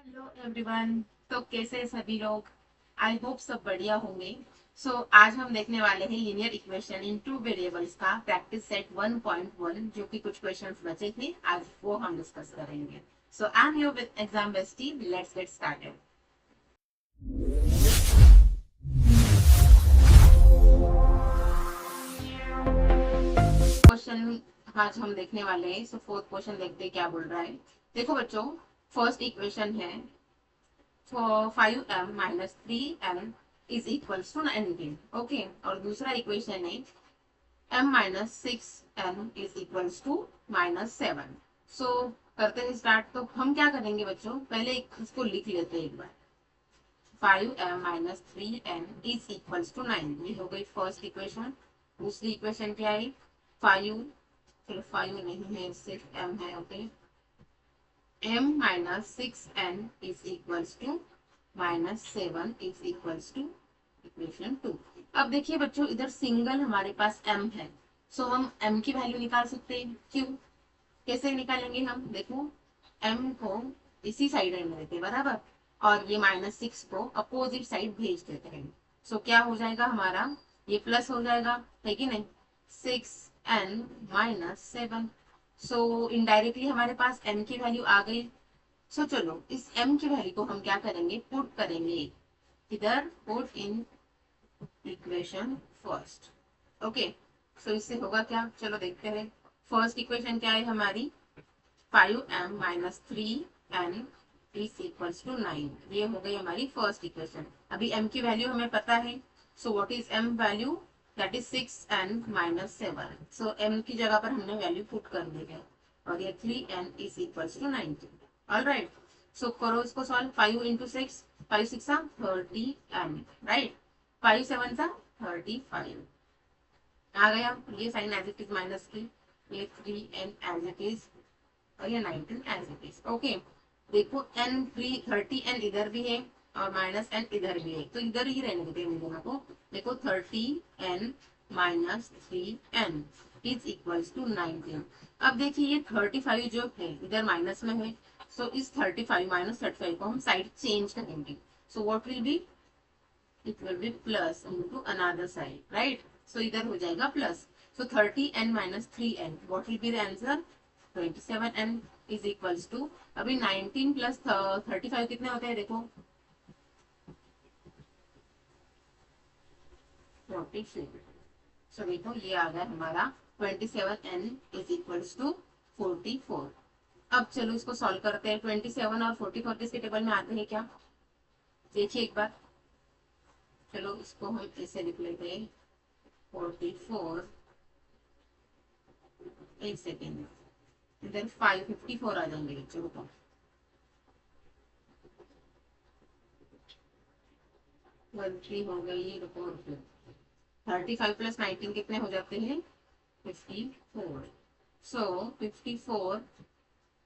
Hello everyone. तो कैसे हैं सभी लोग? आई होप सब बढ़िया होंगे। आज हम देखने वाले हैं linear equation in two variables का प्रैक्टिस सेट 1.1, जो कि कुछ क्वेश्चंस बचे थे, आज वो हम डिस्कस करेंगे। I am your with exam bestie, let's get started. Question आज हम देखने वाले हैं। फोर्थ क्वेश्चन देखते हैं क्या बोल रहा है। देखो बच्चों, फर्स्ट इक्वेशन है 5m minus 3n is equals to 19। Okay, और दूसरा इक्वेशन है m minus 6n is equals to -7। So करते हैं स्टार्ट। तो हम क्या करेंगे बच्चों, पहले इसको लिख लेते हैं एक बार। 5m minus 3n is equals to 9, ये हो गई फर्स्ट इक्वेशन। दूसरी इक्वेशन क्या है? 5, चलो 5 नहीं है, सिर्फ m है। Okay, m minus 6n is equals to -7 is equals to equation 2। अब देखिए बच्चों, इधर सिंगल हमारे पास m है, सो हम m की वैल्यू निकाल सकते हैं। क्यों, कैसे निकालेंगे हम? देखो, m को इसी साइड रहने देते हैं बराबर, और ये -6 को अपोजिट साइड भेज देते हैं। क्या हो जाएगा हमारा, ये प्लस हो जाएगा, है कि नहीं? 6n-7। इनडायरेक्टली हमारे पास m की वैल्यू आ गई। चलो इस m की वैल्यू को हम क्या करेंगे, पुट करेंगे इधर, put in equation first. Okay, इससे होगा क्या, चलो देखते हैं। फर्स्ट इक्वेशन क्या है हमारी? 5m minus 3n is equals to 9, ये हो गई हमारी फर्स्ट इक्वेशन। अभी m की वैल्यू हमें पता है। What is m value? That is 6n-7। m की जगह पर हमने वैल्यू पुट कर दी है, और ये 3n is equals to 19। Alright, करो इसको सॉल्व। 5 into 6, 5 6 30n, right? 5 7 35 आ गया। ये sign as it is minus की, ये 3n एज इट इज, और ये 19 एज इट इज। ओके, देखो n 30n इधर भी है और -n इधर भी है, तो इधर ही रहने देते हैं दोनों को। देखो 30n minus 3n is equals to 19। अब देखिए ये 35 जो है इधर माइनस में है, इस 35 -35 को हम साइड चेंज करेंगे। What will be, it will be plus into another side, right? इधर हो जाएगा plus. 30n minus 3n, what will be the answer? 27n is equals to, अभी 19 प्लस 35 कितने होते हैं देखो, 46। देखो ये आ गया हमारा 27n इज इक्वल्स टू 44। अब चलो इसको सॉल्व करते हैं। 27 और 44 किसके टेबल में आते हैं क्या, देखिए एक बार। चलो इसको हम ऐसे लिख लेते हैं, 44, एक सेकेंड, इधर 554 आ जाएंगे बच्चों को। 13 हो गई, 35 प्लस 19 कितने हो जाते हैं? 54। 54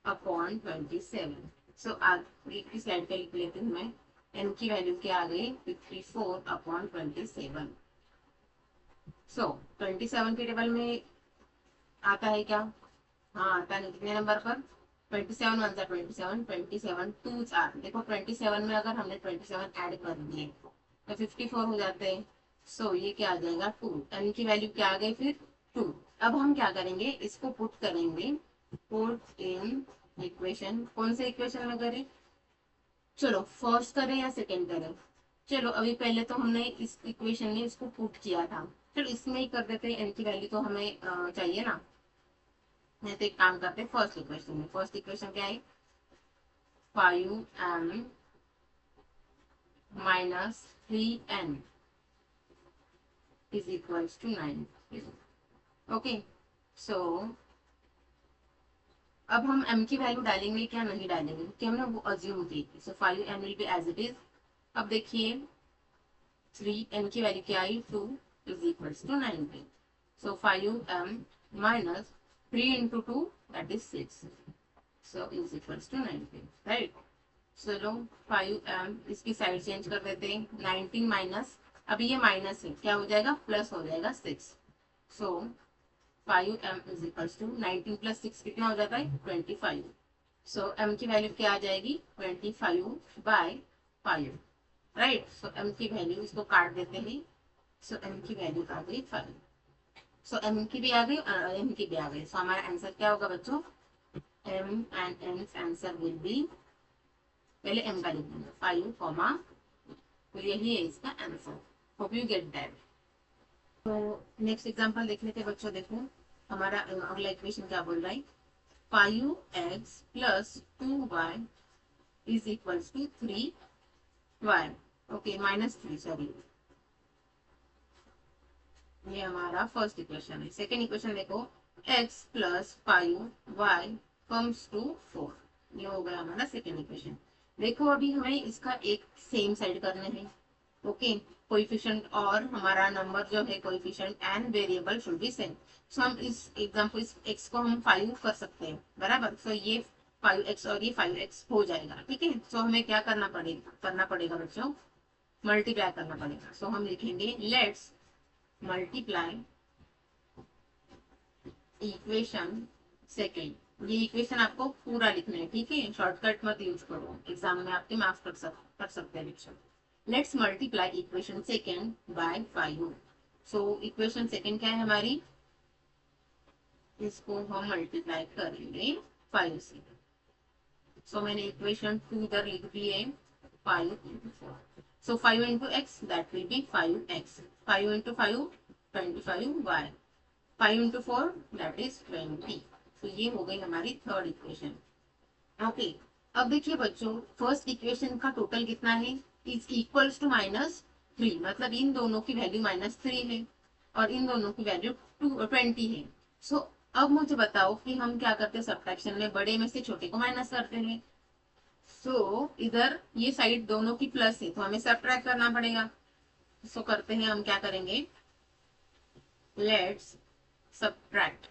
अपॉन 27। आगे की स्लाइड पे लिख लेती हूँ मैं। एन की वैल्यू क्या आ गई? 54 अपॉन 27। 27 के टेबल में आता है क्या? हाँ आता है। कितने नंबर पर? 27 वन 27, 27 टू 4। देखो 27 में अगर हमने 27 ऐड कर दिए तो 54 हो जाते हैं। ये क्या आ जाएगा? 2। एन की वैल्यू क्या आ गई फिर? 2। अब हम क्या करेंगे, इसको पुट करेंगे, पुट इन इक्वेशन। कौन से इक्वेशन में करें? चलो फर्स्ट करें या सेकेंड करें? चलो अभी पहले तो हमने इस इक्वेशन में इसको पुट किया था, चलो इसमें ही कर देते हैं। एन की वैल्यू तो हमें चाहिए ना, नहीं तो एक काम करते हैं फर्स्ट इक्वेशन में। फर्स्ट इक्वेशन क्या है? 5m minus 3n is equals to 9। Okay, so अब हम m की वैल्यू डालेंगे क्या नहीं डालेंगे, क्योंकि हमने वो अज्यूम की। 5m will be as it is. अब देखिए 3n की वैल्यू क्या आई? 2 is equals to 19। 5m minus 3 into 2 that is 6, is equals to 19, right? चलो 5m इसकी साइड चेंज कर देते हैं। 19 माइनस, अभी ये माइनस है, क्या हो जाएगा? प्लस हो जाएगा 6। 5m is equals to 19 plus 6 कितना हो जाता है? 25। सो m की वैल्यू क्या आ जाएगी 25/5, राइट। सो m की वैल्यू, इसको काट देते हैं। सो m की वैल्यू आ गई 5। सो m की भी आ गई और m की भी आ गई। सो हमारा आंसर क्या होगा बच्चों, m and n's answer will be, पहले m का लिखेंगे 5, तो यही है इसका answer. Hope you get that. तो नेक्स्ट एग्जांपल देख लेते हैं बच्चों। देखो हमारा अगला इक्वेशन क्या बोल रहा है, 5x plus 2y is equals to 3y, okay -3, sorry. ये हमारा फर्स्ट इक्वेशन है। सेकेंड इक्वेशन देखो, x plus 5y comes to 4, ये हो गया हमारा सेकेंड इक्वेशन। देखो अभी हमें इसका एक सेम साइड करने हैं, ओके। कोएफिशिएंट और हमारा नंबर जो है coefficient and variable should be same. So हम इस एग्जांपल, इस x को हम 5 कर सकते हैं, बराबर। सो ये 5x और ये 5x हो जाएगा, ठीक है। सो हमें क्या करना पड़ेगा बच्चों, मल्टीप्लाई करना पड़ेगा। सो हम लिखेंगे लेट्स मल्टीप्लाई इक्वेशन सेकेंड। ये इक्वेशन आपको पूरा लिखना है, ठीक है, शॉर्टकट मत यूज करो, एग्जाम में आपके मार्क्स कर सकते हैं बच्चों। Let's multiply equation second by 5। So equation second क्या है हमारी, इसको हम मल्टीप्लाई करेंगे 5 से। सो मैंने इक्वेशन 2 इधर लिख दी है, 5 सो 5 into x that will be 5x, 5 into 5 25y, 5 into 4 that is 20। तो ये हो गई हमारी थर्ड इक्वेशन, ओके। अब देखिए बच्चों, फर्स्ट इक्वेशन का टोटल कितना है, इज इक्वल्स टू -3, मतलब इन दोनों की वैल्यू -3 है और इन दोनों की वैल्यू 20 है। सो अब मुझे बताओ कि हम क्या करते हैं, सब्ट्रैक्शन में बड़े में से छोटे को माइनस करते हैं। सो इधर ये साइड दोनों की प्लस है तो हमें सब्ट्रैक्ट करना पड़ेगा। सो करते हैं, हम क्या करेंगे, लेट्स सब्ट्रैक्ट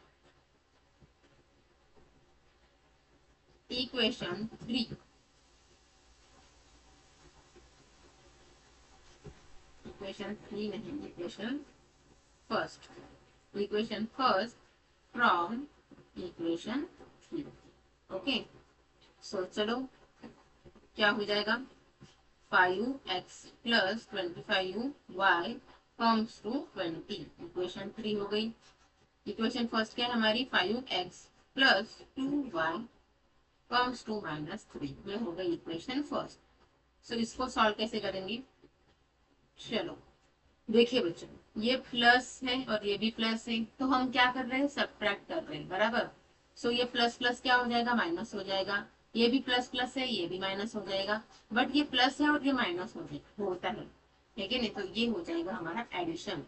इक्वेशन 3, इक्वेशन 3 नहीं, equation first from equation 3, okay. So चलो क्या हो जाएगा, 5x plus 25y comes to 20, equation 3 हो गई। इक्वेशन फर्स्ट क्या है हमारी, 5x plus 2y comes to -3, ये हो गई इक्वेशन फर्स्ट। सो इसको सॉल्व कैसे करेंगे, चलो देखिए बच्चों, ये प्लस है और ये भी प्लस है, तो हम क्या कर रहे हैं, सब्ट्रैक्ट कर रहे हैं, बराबर। सो ये प्लस प्लस क्या हो जाएगा, माइनस हो जाएगा। ये भी प्लस प्लस है, ये भी माइनस हो जाएगा। बट ये प्लस है और ये माइनस होता है, ठीक है नहीं, तो ये हो जाएगा हमारा एडिशन।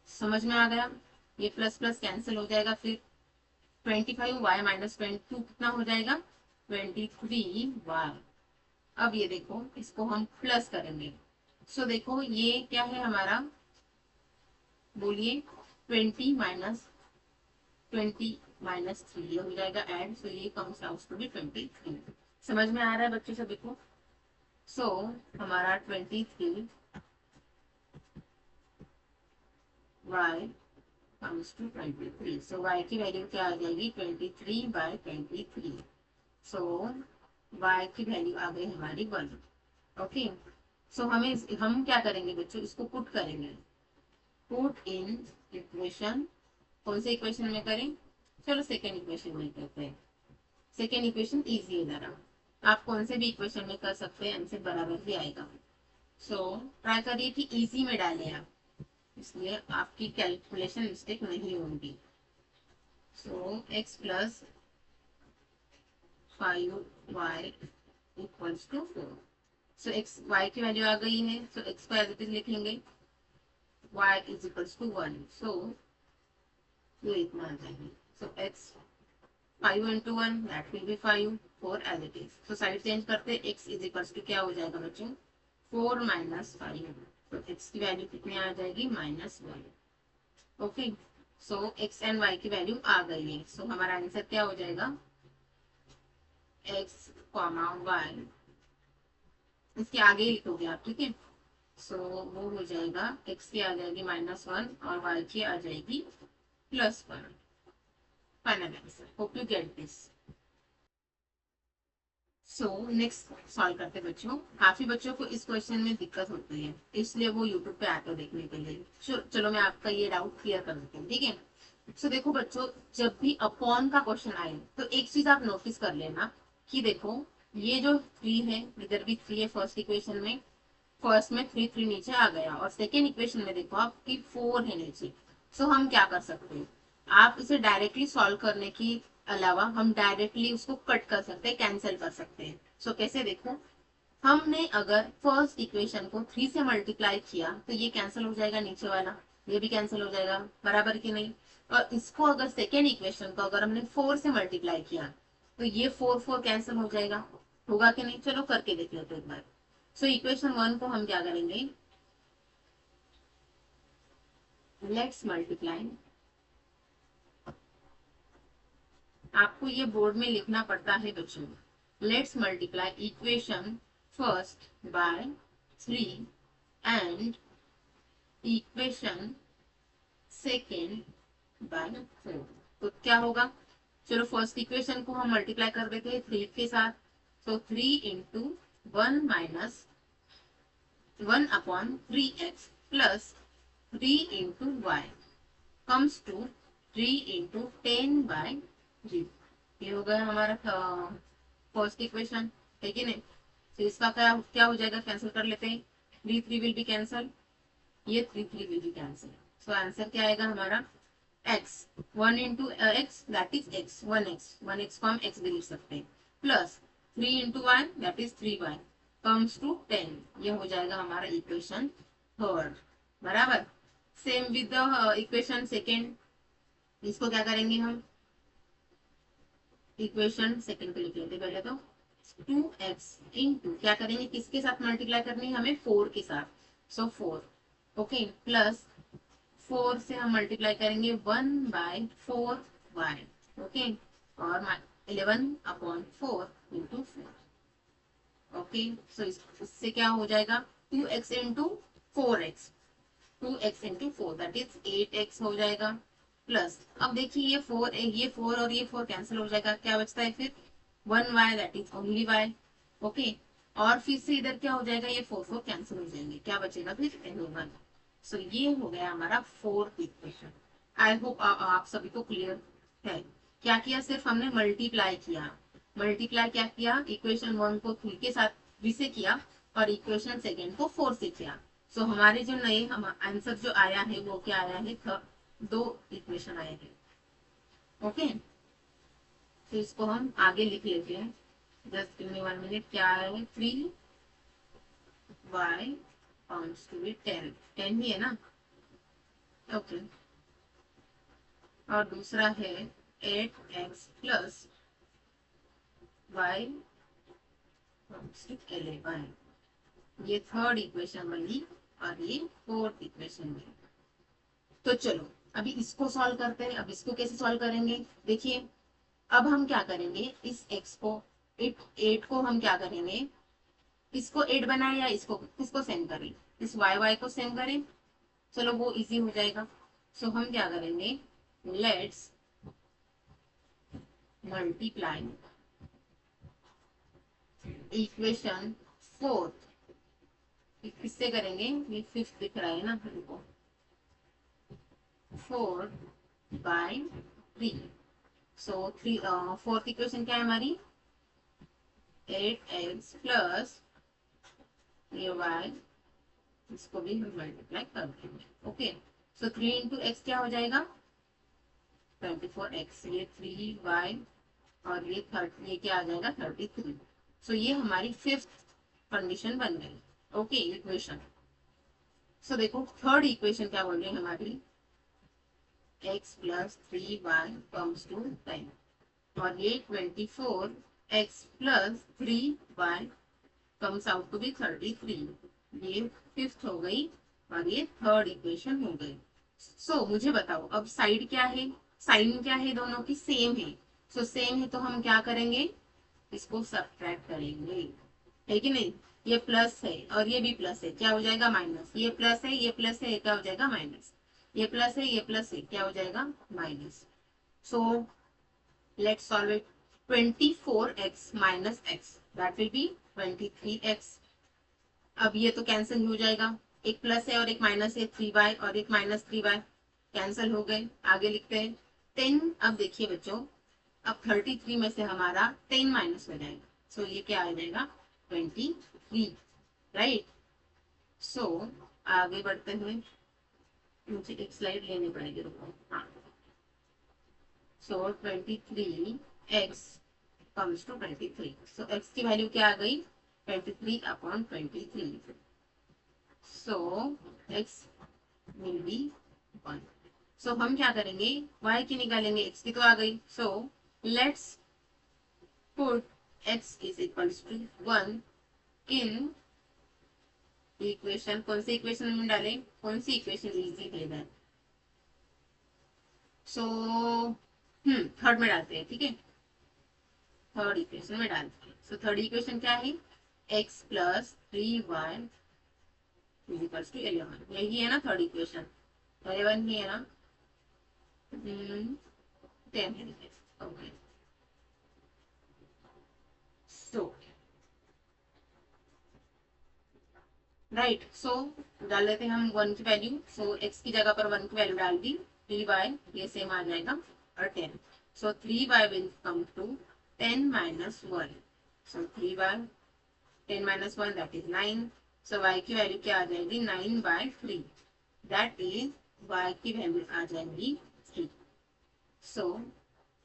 समझ में आ गया, ये प्लस प्लस कैंसिल हो जाएगा। फिर 25y-22 कितना हो जाएगा, 23y। अब ये देखो, इसको हम प्लस करेंगे। सो देखो ये क्या है हमारा, बोलिए 20 - 3 ये हो जाएगा एड। सो ये कम्स आउट टू बी 23। समझ में आ रहा है बच्चों सभी को। सो हमारा 23y comes to 23। So y की वैल्यू क्या आ जाएगी, 23/23। सो y की वैल्यू आ गई हमारी 1, ओके। सो हम क्या करेंगे बच्चों, इसको पुट करेंगे, पुट इन इक्वेशन। कौन से इक्वेशन में करें, चलो सेकेंड इक्वेशन में करते हैं। सेकेंड इक्वेशन इजी है जरा, आप कौन से भी इक्वेशन में कर सकते हैं, आंसर बराबर ही आएगा। सो ट्राई करिए कि इजी में डालें आप, इसलिए आपकी कैलकुलेशन मिस्टेक नहीं होगी। So x plus 5y equals to 4। So x y की वैल्यू आ गई है, सो x को एज इट इज लिखेंगे, y is equals to 1। So ये इतना आ जाएगा। So x 5 into 1 that will be 5, 4 as it is। so side change करते x इज इक्वल्स टू क्या हो जाएगा बच्चों, 4 - 5। तो x की वैल्यू कितनी आ जाएगी, -1, okay. So x and y की वैल्यू आ गई है। सो हमारा आंसर क्या हो जाएगा, x, y, इसके आगे ही लिखोगे आप, ठीक है। सो वो हो जाएगा, x की आ जाएगी -1 और y की आ जाएगी +1। Final answer, hope you get this. So next solve करते बच्चों। काफी बच्चों को इस क्वेश्चन में दिक्कत होती है, इसलिए वो यूट्यूब पे आते देखने के लिए। चलो मैं आपका ये डाउट क्लियर कर देती हूँ, ठीक है। सो देखो बच्चों, जब भी अपॉन का क्वेश्चन आए तो एक चीज आप नोटिस कर लेना कि देखो, ये जो 3 है, इधर भी 3 है फर्स्ट इक्वेशन में। फर्स्ट में 3 नीचे आ गया, और सेकेंड इक्वेशन में देखो आपकी 4 है नीचे। सो हम क्या कर सकते हैं, आप इसे डायरेक्टली सॉल्व करने की अलावा हम डायरेक्टली उसको कट कर सकते हैं, कैंसिल कर सकते हैं। सो कैसे, देखो, हमने अगर फर्स्ट इक्वेशन को 3 से मल्टीप्लाई किया तो ये कैंसिल हो जाएगा, नीचे वाला ये भी कैंसिल हो जाएगा, बराबर की नहीं। और इसको अगर सेकेंड इक्वेशन को अगर हमने 4 से मल्टीप्लाई किया तो ये 4 कैंसिल हो जाएगा, होगा कि नहीं। चलो करके देख लेते एक बार। सो इक्वेशन 1 को हम क्या करेंगे, लेट्स मल्टीप्लाई। आपको ये बोर्ड में लिखना पड़ता है बच्चों। Let's multiply equation first by 3 and equation second by 4। तो क्या होगा, चलो फर्स्ट इक्वेशन को हम मल्टीप्लाई कर देते हैं 3 के साथ। तो 3 into 1/3x plus 3 into y comes to 3 into 10/3। ये हो गया हमारा फर्स्ट इक्वेशन, है कि नहीं। तो इसका क्या क्या हो जाएगा, कैंसिल कर लेते हैं। 3 विल बी कैंसल, ये 3 will be cancel. So answer क्या आएगा हमारा, x 1 into x that is x 1x को हम x भी लिख सकते हैं, plus 3 into y that is 3y comes to 10। ये हो जाएगा हमारा इक्वेशन थर्ड, बराबर। Same with the equation second, इसको क्या करेंगे हम, इक्वेशन सेकेंड को लिख लेते पहले तो। 2x इंटू क्या करेंगे, किसके साथ मल्टीप्लाई करनी है हमें, 4 के साथ। सो 4 ओके, प्लस 4 से हम मल्टीप्लाई करेंगे 1/4y ओके, और 11/4 इंटू 4 ओके। सो इससे क्या हो जाएगा, 2x into 4x, 2x into 4 that is 8x हो जाएगा। प्लस अब देखिए ये 4 और ये 4 कैंसिल हो जाएगा, क्या बचता है फिर 1y that is only y okay. और फिर से इधर क्या हो जाएगा, ये 4 कैंसिल हो जाएंगे, क्या बचेगा फिर n1। सो ये हो गया हमारा फोर्थ इक्वेशन। आई होप आप सभी को क्लियर है। क्या किया, सिर्फ हमने मल्टीप्लाई किया। मल्टीप्लाई क्या किया, इक्वेशन 1 को 3 के साथ 3 से किया, और इक्वेशन सेकेंड को 4 से किया। सो हमारे जो नए हम आंसर जो आया है वो क्या आया है, 2 इक्वेशन आए हैं ओके। तो इसको हम आगे लिख लेते हैं, जस्ट गिव मी 1 मिनट। क्या है, 3y कॉम्स टू बी 10 ही है ना ओके। और दूसरा है 8x plus y corms to 11। ये थर्ड इक्वेशन बनी, और ये फोर्थ इक्वेशन बनी। तो चलो अभी इसको सॉल्व करते हैं। अब इसको कैसे सॉल्व करेंगे, देखिए, अब हम क्या करेंगे, इस x को 8 को हम क्या करेंगे, इसको 8 बनाए या इसको सेम करें, इस y को सेम करें, चलो वो इजी हो जाएगा। सो हम क्या करेंगे, लेट्स मल्टीप्लाई इक्वेशन फोर्थ, किससे करेंगे, ये फिफ्थ दिख रहा है ना हमको, 4/3। सो फोर्थ इक्वेशन क्या है हमारी, 8x प्लस ये y, इसको भी हम मल्टीप्लाई कर देंगे ओके। सो 3 इंटू एक्स क्या हो जाएगा, 24x, ये 3y, और ये 30, ये क्या आ जाएगा 33। सो ये हमारी फिफ्थ कंडीशन बन गई ओके, इक्वेशन। सो देखो थर्ड इक्वेशन क्या बोल रही है हमारी, x plus 3y comes to 10, और ये 24x plus 3y comes out to be 33। ये फिफ्थ हो गई, और ये थर्ड इक्वेशन हो गई। सो मुझे बताओ अब साइड क्या है, साइन क्या है, दोनों की सेम है। सो सेम है तो हम क्या करेंगे, इसको सब्ट्रैक्ट करेंगे, है कि नहीं। ये प्लस है और ये भी प्लस है, क्या हो जाएगा माइनस, ये प्लस है ये प्लस है, क्या हो जाएगा माइनस, ये प्लस है ये प्लस है, क्या हो जाएगा minus. So let's solve it. 24x minus x, that will be 23x. अब ये तो कैंसिल हो जाएगा, एक प्लस है और एक माइनस है, 3y और एक माइनस 3y कैंसिल हो गए। आगे लिखते हैं 10। अब देखिए बच्चों, अब 33 में से हमारा 10 माइनस हो जाएगा, सो ये क्या आ जाएगा 23, राइट। सो आगे बढ़ते हुए मुझे एक स्लाइड लेनी पड़ेगी, रुको। हाँ, सो 23x comes to 23, so x की वैल्यू क्या आ गई 23/23, so x will be 1। so हम क्या करेंगे, y की निकालेंगे, x की तो आ गई, so let's put x is equals to 1 in equation. कौन सी इक्वेशन में डालें, कौन सी इक्वेशन इजी है, सो थर्ड में डालते हैं, ठीक है, थर्ड इक्वेशन में डालते हैं। सो थर्ड इक्वेशन क्या है, x plus 3y is equals to 11, यही है ना थर्ड इक्वेशन, 11 ही है ना, 10 है, ओके। सो राइट, सो डाल लेते हैं हम 1 की वैल्यू, सो x की जगह पर 1 की वैल्यू डाल दी, 3y ये सेम आ जाएगा और 10, so 3y will come to 10 minus 1, so 3y 10 minus 1 that is 9, so y की वैल्यू क्या आ जाएगी 9/3, that is y की वैल्यू आ जाएगी 3। so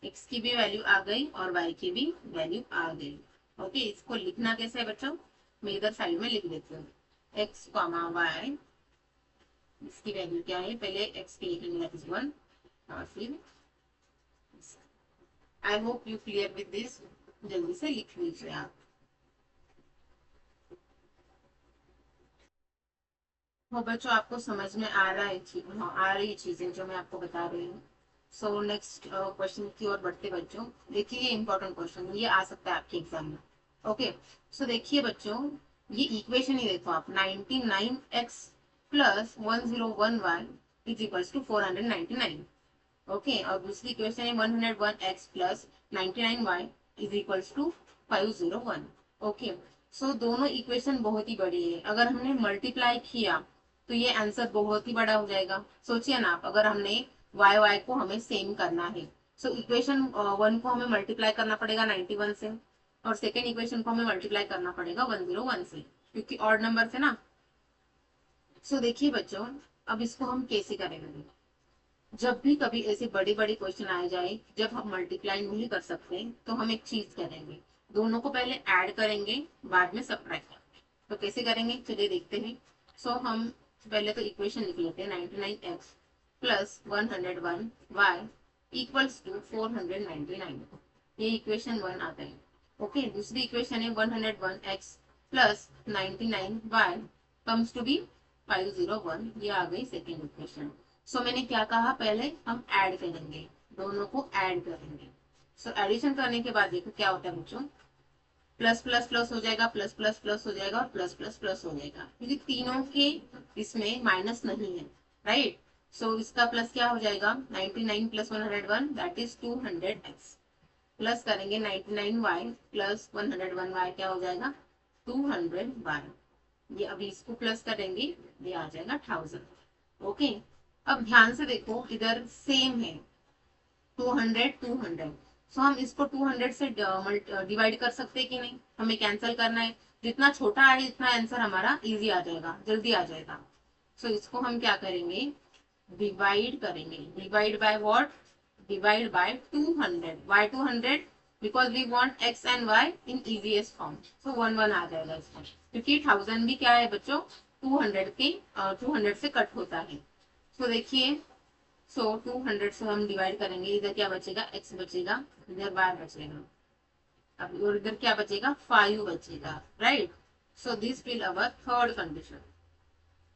x की भी वैल्यू आ गई और y की भी वैल्यू आ गई, ओके। इसको लिखना कैसे है बच्चों, मैं इधर साइड में लिख देती हूँ, x, y, इसकी वैल्यू क्या है, पहले x की लिखेंगे that is 1, और फिर I hope you clear with this, जल्दी से लिख लीजिए आप। वो बच्चों आपको समझ में आ रहा है, हाँ आ रही चीजें जो मैं आपको बता रही हूँ। सो नेक्स्ट क्वेश्चन की ओर बढ़ते बच्चों, देखिए ये इंपॉर्टेंट क्वेश्चन, ये आ सकता है आपके एग्जाम में, ओके। सो देखिए बच्चों, ये इक्वेशन ही देखो आप, 99x plus 101y is equals to 499, okay. और दूसरी इक्वेशन है 101x plus 99y is equals to 501, okay. So दोनों इक्वेशन बहुत ही बड़ी है, अगर हमने मल्टीप्लाई किया तो ये आंसर बहुत ही बड़ा हो जाएगा। सोचिए ना आप, अगर हमने वाई वाई को हमें सेम करना है, सो इक्वेशन 1 को हमें मल्टीप्लाई करना पड़ेगा 91 से, और सेकेंड इक्वेशन को हमें मल्टीप्लाई करना पड़ेगा 101 से, क्योंकि ऑड नंबर से ना। सो देखिए बच्चों, अब इसको हम कैसे करेंगे, जब भी कभी ऐसे बड़े बड़े क्वेश्चन आए जाए जब हम मल्टीप्लाई नहीं कर सकते, तो हम एक चीज करेंगे, दोनों को पहले ऐड करेंगे बाद में सब्ट्रैक्ट करेंगे। तो कैसे करेंगे चलिए देखते हैं। सो हम पहले तो इक्वेशन लिख लेते हैं, 99x plus 101y equals to 499, ये इक्वेशन 1 आता है, ओके। दूसरी इक्वेशन है 101x plus 99y comes to B 501, ये आ गई सेकेंड इक्वेशन। सो मैंने क्या कहा, पहले हम ऐड करेंगे, दोनों को ऐड करेंगे। सो एडिशन करने के बाद देखो क्या होता है बच्चों, प्लस प्लस प्लस हो जाएगा, प्लस प्लस प्लस हो जाएगा और प्लस प्लस प्लस हो जाएगा, क्योंकि तीनों के इसमें माइनस नहीं है, राइट। सो इसका प्लस क्या हो जाएगा, 99 plus 101 that is 200x, plus करेंगे 99y प्लस 101y क्या हो जाएगा 200y, ये अभी इसको प्लस करेंगे, ये आ जाएगा 1000, ओके। अब ध्यान से देखो, इधर सेम है 200 200, सो हम इसको 200 से डिवाइड कर सकते हैं कि नहीं, हमें कैंसिल करना है, जितना छोटा है इतना आंसर हमारा इजी आ जाएगा, जल्दी आ जाएगा। सो इसको हम क्या करेंगे, डिवाइड करेंगे, divide by what, divide by 200, why 200 because we want x and y in easiest form, so 1 1 आ जाएगा इसमें, क्योंकि 1000 भी क्या है बच्चों 200 से कट होता है। सो देखिए, सो 200 से हम डिवाइड करेंगे, इधर क्या बचेगा x बचेगा, इधर y बचेगा, अब और इधर क्या बचेगा 5 बचेगा, right. So this will our third condition.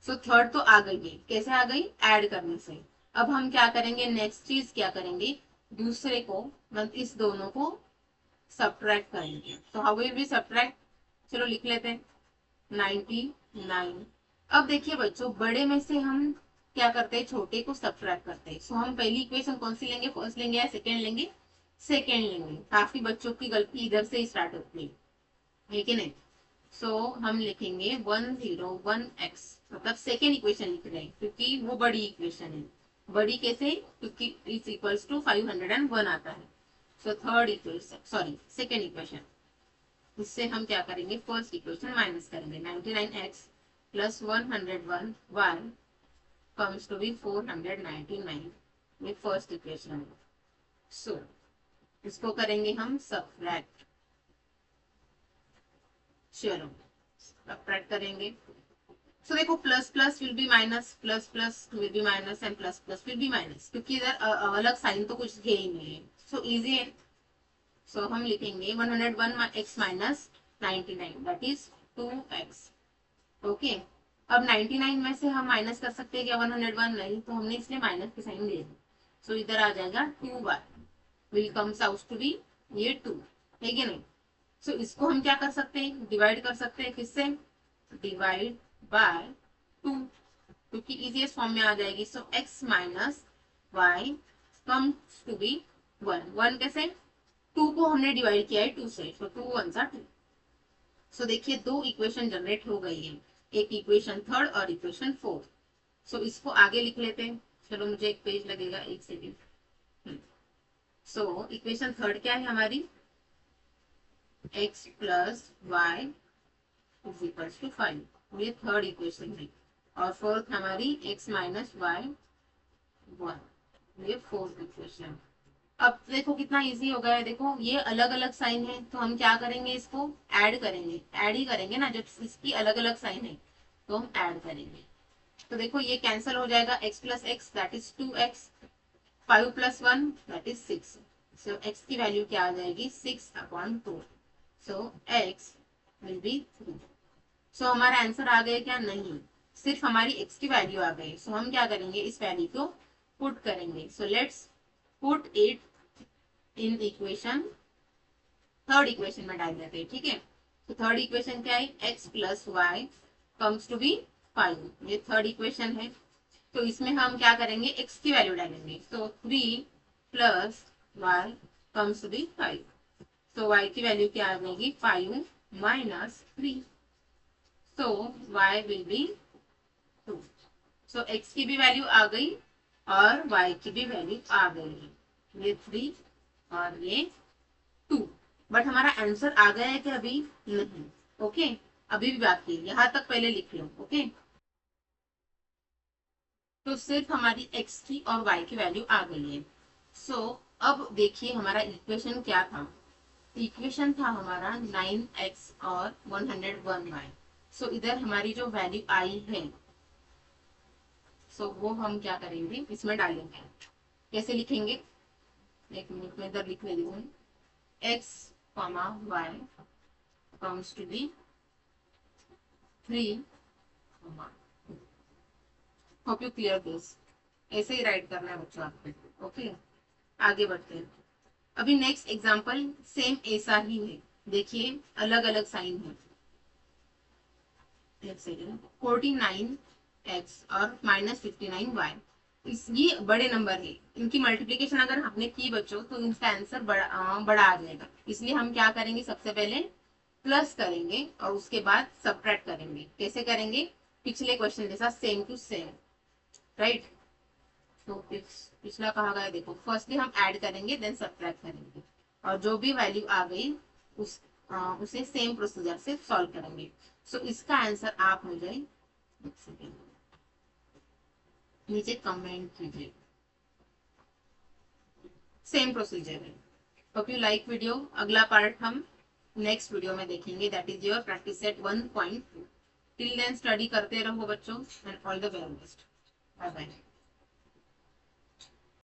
So third तो आ गई है, कैसे आ गई, ऐड करने से। अब हम क्या करेंगे, नेक्स्ट चीज क्या करेंगे, दूसरे को मतलब इस दोनों को सब्ट्रैक्ट करेंगे। तो हाउ विल वी सब्ट्रैक्ट, चलो लिख लेते हैं 99। अब देखिए बच्चों, बड़े में से हम क्या करते हैं, छोटे को सब्ट्रैक्ट करते हैं। सो हम पहली इक्वेशन कौन सी लेंगे, फर्स्ट लेंगे या सेकेंड लेंगे, सेकेंड लेंगे, काफी बच्चों की गलती इधर से ही स्टार्ट होती है कि नहीं। सो हम लिखेंगे 101x, मतलब सेकेंड इक्वेशन लिख रहे हैं क्योंकि वो बड़ी इक्वेशन है। बड़ी कैसे, क्योंकि इज इक्वल्स टू 501 आता है। So third equation, sorry second equation, इससे हम क्या करेंगे, फर्स्ट इक्वेशन माइनस करेंगे। 99x plus 101y comes to B 499, ये फर्स्ट इक्वेशन है। सो इसको करेंगे हम सबट्रैक्ट। चलो सबट्रैक्ट करेंगे। सो देखो plus plus will be minus, plus plus will be minus and plus plus will be minus, क्योंकि इधर अलग साइन तो कुछ है ही नहीं है। सो इजी है। सो हम लिखेंगे 101x minus 99, that is 2x। Okay, अब 99 में से हम माइनस कर सकते हैं क्या 101? नहीं, तो हमने इसलिए माइनस के साइन दे दी। सो इधर आ जाएगा 2y will comes out to be ये 2, है कि नहीं। सो इसको हम क्या कर सकते हैं, डिवाइड कर सकते हैं, किससे, डिवाइड बाय 2, क्योंकि इजीएस्ट फॉर्म में आ जाएगी। So x minus y comes to be 1। 1 कैसे, 2 को हमने डिवाइड किया है 2 से, सो 2 1 सा 2। सो देखिए दो इक्वेशन जनरेट हो गई है, एक इक्वेशन थर्ड और इक्वेशन फोर्थ। सो इसको आगे लिख लेते हैं। चलो मुझे एक पेज लगेगा, एक सेकेंड। सो इक्वेशन थर्ड क्या है हमारी, x plus y is equals to 5, ये थर्ड इक्वेशन है। और फोर्थ हमारी x माइनस वाई 1, ये फोर्थ इक्वेशन। अब देखो कितना इजी हो गया है। देखो ये अलग अलग साइन है, तो हम क्या करेंगे, इसको ऐड करेंगे। ऐड ही करेंगे ना, जब इसकी अलग अलग साइन है तो हम ऐड करेंगे। तो देखो ये कैंसिल हो जाएगा, x plus x that is 2x, 5 plus 1 that is 6। So x की वैल्यू क्या आ जाएगी, 6/4। सो x विल बी 3। सो हमारा आंसर आ गया क्या, नहीं, सिर्फ हमारी x की वैल्यू आ गई। सो हम क्या करेंगे, इस वैल्यू को पुट करेंगे। So let's put it in equation, third equation में डाल देते हैं, ठीक है। तो थर्ड इक्वेशन क्या है, x plus y comes to be 5, ये थर्ड इक्वेशन है। तो इसमें हम क्या करेंगे, x की वैल्यू डालेंगे। तो 3 plus y comes to be 5, तो y की वैल्यू क्या आ जाएगी, 5 minus 3, so y will be 2। So x की भी वैल्यू आ गई और y की भी वैल्यू आ गई, ये 3 और ये 2। बट हमारा आंसर आ गया है कि अभी नहीं, ओके, अभी भी बाकी है, यहाँ तक पहले लिख लो, ओके। तो सिर्फ हमारी x की और y की वैल्यू आ गई है। सो अब देखिए हमारा इक्वेशन क्या था, इक्वेशन था हमारा 9x और 101y। सो इधर हमारी जो वैल्यू आई है, सो वो हम क्या करेंगे, इसमें डालेंगे। कैसे लिखेंगे, एक मिनट में इधर लिख लेती हूँ, x comma y comes to be 3, hope you clear this. ऐसे ही राइट करना है बच्चों आपको, ओके। आगे बढ़ते हैं। अभी नेक्स्ट एग्जांपल सेम ऐसा ही है, देखिए अलग अलग साइन है। 49x और माइनस 59y, इस ये बड़े नंबर है, इनकी मल्टीप्लीकेशन अगर हमने की बच्चों तो इनका आंसर बड़ा आ जाएगा। इसलिए हम क्या करेंगे, सबसे पहले प्लस करेंगे और उसके बाद सबट्रैक्ट करेंगे। कैसे करेंगे, पिछले क्वेश्चन जैसा सेम टू सेम, राइट। तो पिछला कहा गया, देखो फर्स्टली हम ऐड करेंगे देन सबट्रैक्ट करेंगे, और जो भी वैल्यू आ गई उसे सेम प्रोसीजर से सॉल्व करेंगे। सो इसका आंसर आप मुझे नीचे कमेंट कीजिए, सेम प्रोसीजर है। Hope you like video. अगला पार्ट हम नेक्स्ट वीडियो में देखेंगे, that is your practice set 1.2। Till then study करते रहो बच्चों, and all the very best. Bye bye.